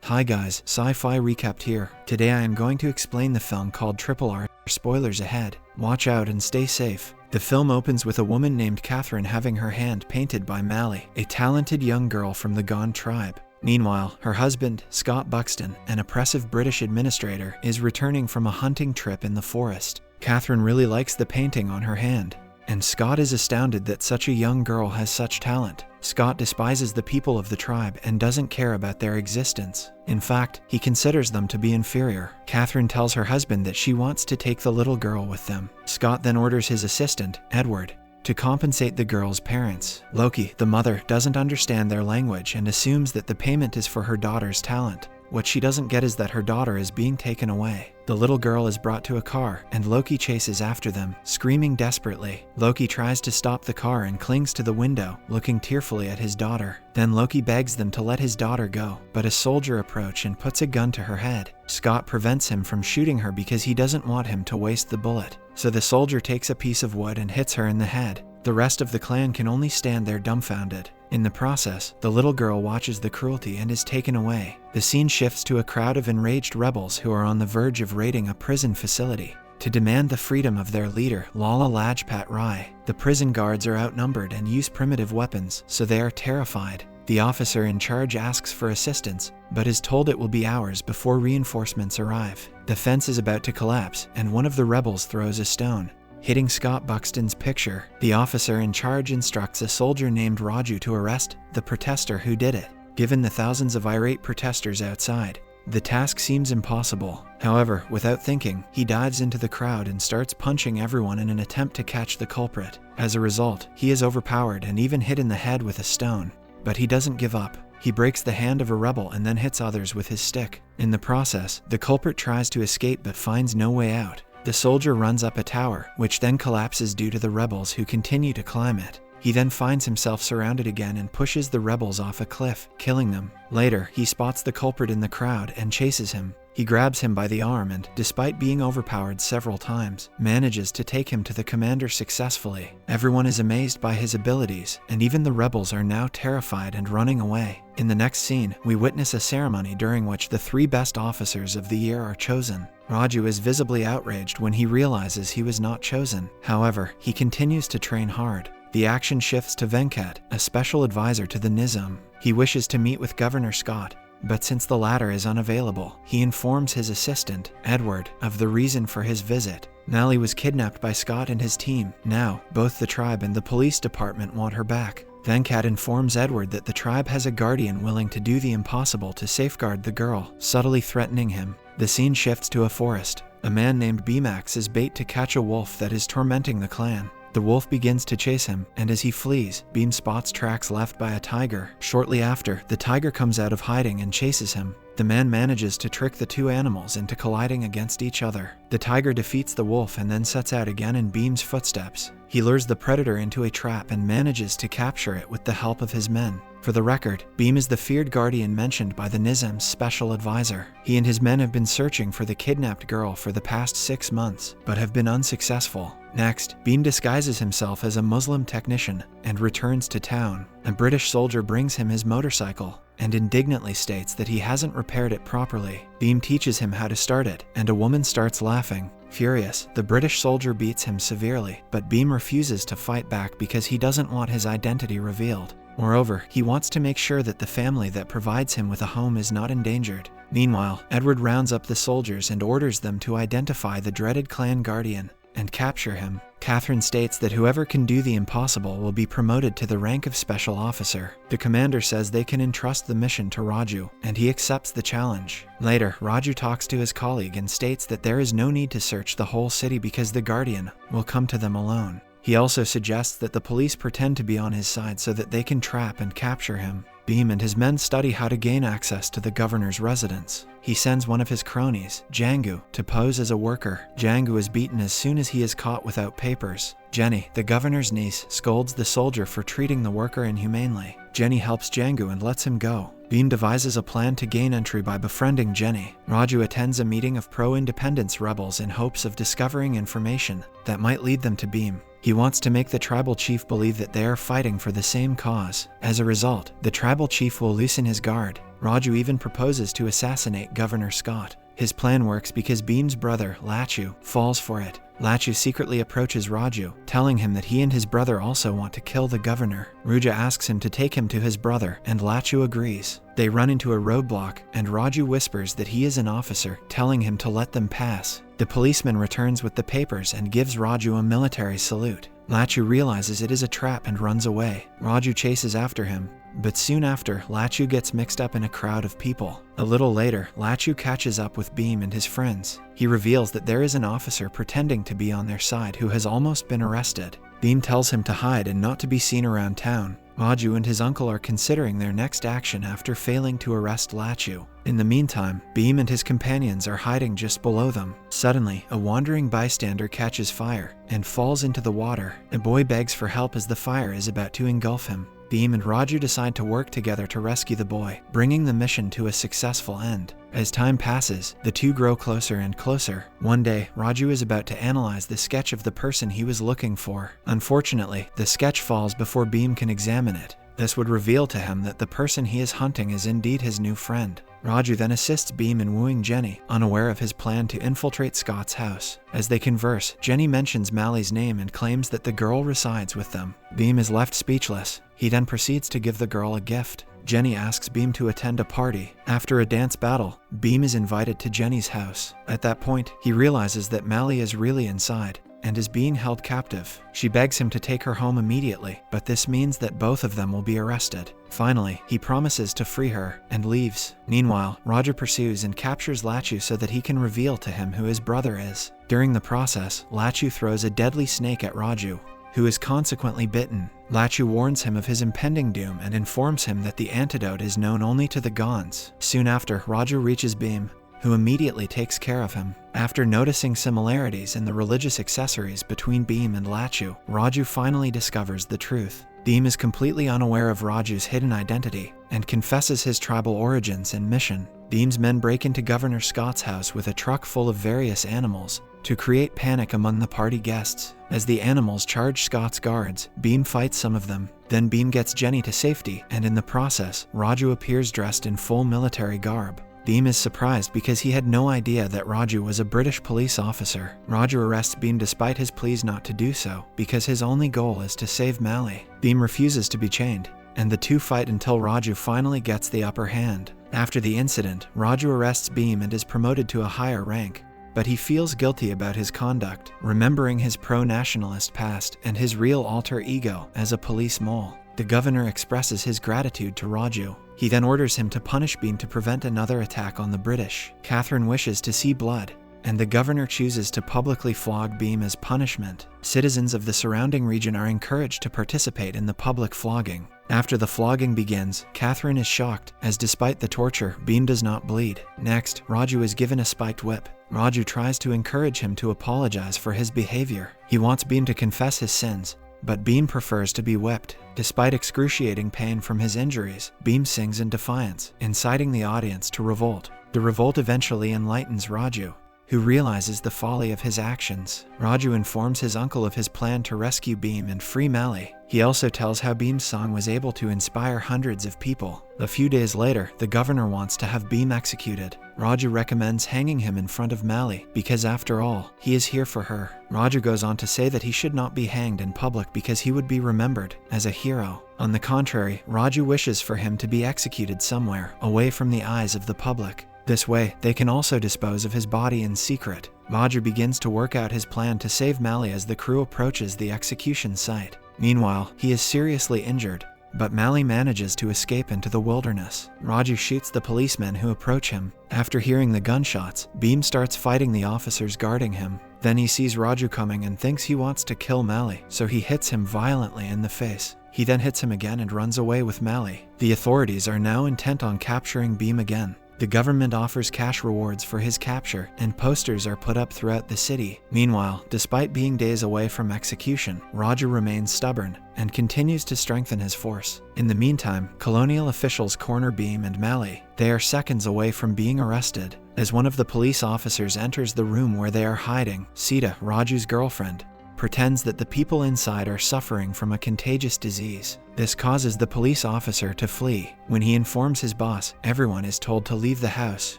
Hi guys, Sci-Fi Recapped here. Today I am going to explain the film called Triple R. Spoilers ahead. Watch out and stay safe. The film opens with a woman named Catherine having her hand painted by Mally, a talented young girl from the Gone tribe. Meanwhile, her husband, Scott Buxton, an oppressive British administrator, is returning from a hunting trip in the forest. Catherine really likes the painting on her hand, and Scott is astounded that such a young girl has such talent. Scott despises the people of the tribe and doesn't care about their existence. In fact, he considers them to be inferior. Catherine tells her husband that she wants to take the little girl with them. Scott then orders his assistant, Edward, to compensate the girl's parents. Loki, the mother, doesn't understand their language and assumes that the payment is for her daughter's talent. What she doesn't get is that her daughter is being taken away. The little girl is brought to a car, and Loki chases after them, screaming desperately. Loki tries to stop the car and clings to the window, looking tearfully at his daughter. Then Loki begs them to let his daughter go, but a soldier approaches and puts a gun to her head. Scott prevents him from shooting her because he doesn't want him to waste the bullet. So the soldier takes a piece of wood and hits her in the head. The rest of the clan can only stand there dumbfounded. In the process, the little girl watches the cruelty and is taken away. The scene shifts to a crowd of enraged rebels who are on the verge of raiding a prison facility to demand the freedom of their leader, Lala Lajpat Rai. The prison guards are outnumbered and use primitive weapons, so they are terrified. The officer in charge asks for assistance, but is told it will be hours before reinforcements arrive. The fence is about to collapse, and one of the rebels throws a stone, hitting Scott Buxton's picture. The officer in charge instructs a soldier named Raju to arrest the protester who did it. Given the thousands of irate protesters outside, the task seems impossible. However, without thinking, he dives into the crowd and starts punching everyone in an attempt to catch the culprit. As a result, he is overpowered and even hit in the head with a stone. But he doesn't give up. He breaks the hand of a rebel and then hits others with his stick. In the process, the culprit tries to escape but finds no way out. The soldier runs up a tower, which then collapses due to the rebels who continue to climb it. He then finds himself surrounded again and pushes the rebels off a cliff, killing them. Later, he spots the culprit in the crowd and chases him. He grabs him by the arm and, despite being overpowered several times, manages to take him to the commander successfully. Everyone is amazed by his abilities, and even the rebels are now terrified and running away. In the next scene, we witness a ceremony during which the 3 best officers of the year are chosen. Raju is visibly outraged when he realizes he was not chosen. However, he continues to train hard. The action shifts to Venkat, a special advisor to the Nizam. He wishes to meet with Governor Scott, but since the latter is unavailable, he informs his assistant, Edward, of the reason for his visit. Mally was kidnapped by Scott and his team. Now, both the tribe and the police department want her back. Venkat informs Edward that the tribe has a guardian willing to do the impossible to safeguard the girl, subtly threatening him. The scene shifts to a forest. A man named Bmax is bait to catch a wolf that is tormenting the clan. The wolf begins to chase him, and as he flees, Beam spots tracks left by a tiger. Shortly after, the tiger comes out of hiding and chases him. The man manages to trick the 2 animals into colliding against each other. The tiger defeats the wolf and then sets out again in Beam's footsteps. He lures the predator into a trap and manages to capture it with the help of his men. For the record, Beam is the feared guardian mentioned by the Nizam's special advisor. He and his men have been searching for the kidnapped girl for the past 6 months, but have been unsuccessful. Next, Beam disguises himself as a Muslim technician and returns to town. A British soldier brings him his motorcycle and indignantly states that he hasn't repaired it properly. Beam teaches him how to start it, and a woman starts laughing. Furious, the British soldier beats him severely, but Beam refuses to fight back because he doesn't want his identity revealed. Moreover, he wants to make sure that the family that provides him with a home is not endangered. Meanwhile, Edward rounds up the soldiers and orders them to identify the dreaded clan guardian and capture him. Catherine states that whoever can do the impossible will be promoted to the rank of special officer. The commander says they can entrust the mission to Raju, and he accepts the challenge. Later, Raju talks to his colleague and states that there is no need to search the whole city because the guardian will come to them alone. He also suggests that the police pretend to be on his side so that they can trap and capture him. Beam and his men study how to gain access to the governor's residence. He sends one of his cronies, Django, to pose as a worker. Django is beaten as soon as he is caught without papers. Jenny, the governor's niece, scolds the soldier for treating the worker inhumanely. Jenny helps Django and lets him go. Beam devises a plan to gain entry by befriending Jenny. Raju attends a meeting of pro-independence rebels in hopes of discovering information that might lead them to Beam. He wants to make the tribal chief believe that they are fighting for the same cause. As a result, the tribal chief will loosen his guard. Raju even proposes to assassinate Governor Scott. His plan works because Bhim's brother, Lachu, falls for it. Lachu secretly approaches Raju, telling him that he and his brother also want to kill the governor. Ruja asks him to take him to his brother, and Lachu agrees. They run into a roadblock, and Raju whispers that he is an officer, telling him to let them pass. The policeman returns with the papers and gives Raju a military salute. Lachu realizes it is a trap and runs away. Raju chases after him, but soon after, Lachu gets mixed up in a crowd of people. A little later, Lachu catches up with Bhim and his friends. He reveals that there is an officer pretending to be on their side who has almost been arrested. Bhim tells him to hide and not to be seen around town. Raju and his uncle are considering their next action after failing to arrest Lachu. In the meantime, Bhim and his companions are hiding just below them. Suddenly, a wandering bystander catches fire and falls into the water. A boy begs for help as the fire is about to engulf him. Bhim and Raju decide to work together to rescue the boy, bringing the mission to a successful end. As time passes, the two grow closer and closer. One day, Raju is about to analyze the sketch of the person he was looking for. Unfortunately, the sketch falls before Bhim can examine it. This would reveal to him that the person he is hunting is indeed his new friend. Raju then assists Bhim in wooing Jenny, unaware of his plan to infiltrate Scott's house. As they converse, Jenny mentions Mally's name and claims that the girl resides with them. Bhim is left speechless. He then proceeds to give the girl a gift. Jenny asks Bhim to attend a party. After a dance battle, Bhim is invited to Jenny's house. At that point, he realizes that Mally is really inside and is being held captive. She begs him to take her home immediately, but this means that both of them will be arrested. Finally, he promises to free her and leaves. Meanwhile, Roger pursues and captures Lachu so that he can reveal to him who his brother is. During the process, Lachu throws a deadly snake at Raju, who is consequently bitten. Lachu warns him of his impending doom and informs him that the antidote is known only to the Gonds. Soon after, Raju reaches Bhim, who immediately takes care of him. After noticing similarities in the religious accessories between Bhim and Lachu, Raju finally discovers the truth. Bhim is completely unaware of Raju's hidden identity and confesses his tribal origins and mission. Bhim's men break into Governor Scott's house with a truck full of various animals to create panic among the party guests. As the animals charge Scott's guards, Bhim fights some of them. Then Bhim gets Jenny to safety, and in the process, Raju appears dressed in full military garb. Bhim is surprised because he had no idea that Raju was a British police officer. Raju arrests Bhim despite his pleas not to do so, because his only goal is to save Mally. Bhim refuses to be chained, and the two fight until Raju finally gets the upper hand. After the incident, Raju arrests Bhim and is promoted to a higher rank, but he feels guilty about his conduct, remembering his pro-nationalist past and his real alter ego as a police mole. The governor expresses his gratitude to Raju. He then orders him to punish Bhim to prevent another attack on the British. Catherine wishes to see blood, and the governor chooses to publicly flog Bhim as punishment. Citizens of the surrounding region are encouraged to participate in the public flogging. After the flogging begins, Catherine is shocked, as despite the torture, Bhim does not bleed. Next, Raju is given a spiked whip. Raju tries to encourage him to apologize for his behavior. He wants Bhim to confess his sins, but Bhim prefers to be whipped. Despite excruciating pain from his injuries, Bhim sings in defiance, inciting the audience to revolt. The revolt eventually enlightens Raju, who realizes the folly of his actions. Raju informs his uncle of his plan to rescue Bhim and free Mally. He also tells how Bhim's song was able to inspire hundreds of people. A few days later, the governor wants to have Bhim executed. Raju recommends hanging him in front of Mally, because after all, he is here for her. Raju goes on to say that he should not be hanged in public because he would be remembered as a hero. On the contrary, Raju wishes for him to be executed somewhere, away from the eyes of the public. This way, they can also dispose of his body in secret. Raju begins to work out his plan to save Mally as the crew approaches the execution site. Meanwhile, he is seriously injured, but Mally manages to escape into the wilderness. Raju shoots the policemen who approach him. After hearing the gunshots, Bhim starts fighting the officers guarding him. Then he sees Raju coming and thinks he wants to kill Mally, so he hits him violently in the face. He then hits him again and runs away with Mally. The authorities are now intent on capturing Bhim again. The government offers cash rewards for his capture, and posters are put up throughout the city. Meanwhile, despite being days away from execution, Raju remains stubborn and continues to strengthen his force. In the meantime, colonial officials corner Bhim and Mally. They are seconds away from being arrested. As one of the police officers enters the room where they are hiding, Sita, Raju's girlfriend, pretends that the people inside are suffering from a contagious disease. This causes the police officer to flee. When he informs his boss, everyone is told to leave the house.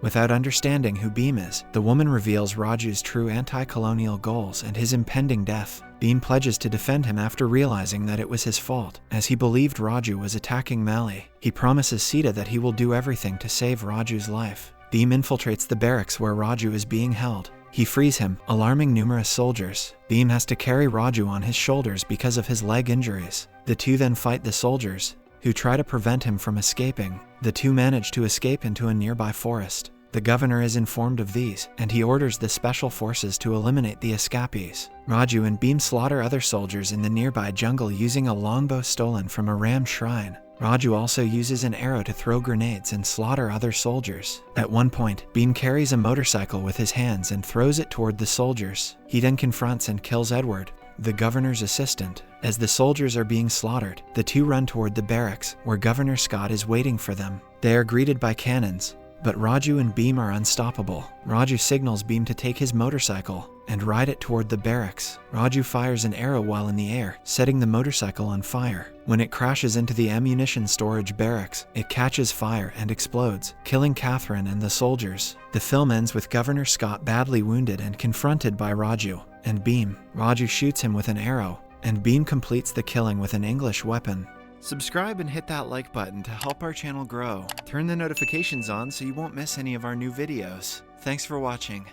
Without understanding who Beam is, the woman reveals Raju's true anti-colonial goals and his impending death. Beam pledges to defend him after realizing that it was his fault, as he believed Raju was attacking Mali. He promises Sita that he will do everything to save Raju's life. Beam infiltrates the barracks where Raju is being held. He frees him, alarming numerous soldiers. Beam has to carry Raju on his shoulders because of his leg injuries. The two then fight the soldiers, who try to prevent him from escaping. The two manage to escape into a nearby forest. The governor is informed of these, and he orders the special forces to eliminate the escapees. Raju and Beam slaughter other soldiers in the nearby jungle using a longbow stolen from a ram shrine. Raju also uses an arrow to throw grenades and slaughter other soldiers. At one point, Beam carries a motorcycle with his hands and throws it toward the soldiers. He then confronts and kills Edward, the governor's assistant. As the soldiers are being slaughtered, the two run toward the barracks, where Governor Scott is waiting for them. They are greeted by cannons, but Raju and Beam are unstoppable. Raju signals Beam to take his motorcycle and ride it toward the barracks. Raju fires an arrow while in the air, setting the motorcycle on fire. When it crashes into the ammunition storage barracks, it catches fire and explodes, killing Catherine and the soldiers. The film ends with Governor Scott badly wounded and confronted by Raju and Beam. Raju shoots him with an arrow, and Beam completes the killing with an English weapon. Subscribe and hit that like button to help our channel grow. Turn the notifications on so you won't miss any of our new videos. Thanks for watching.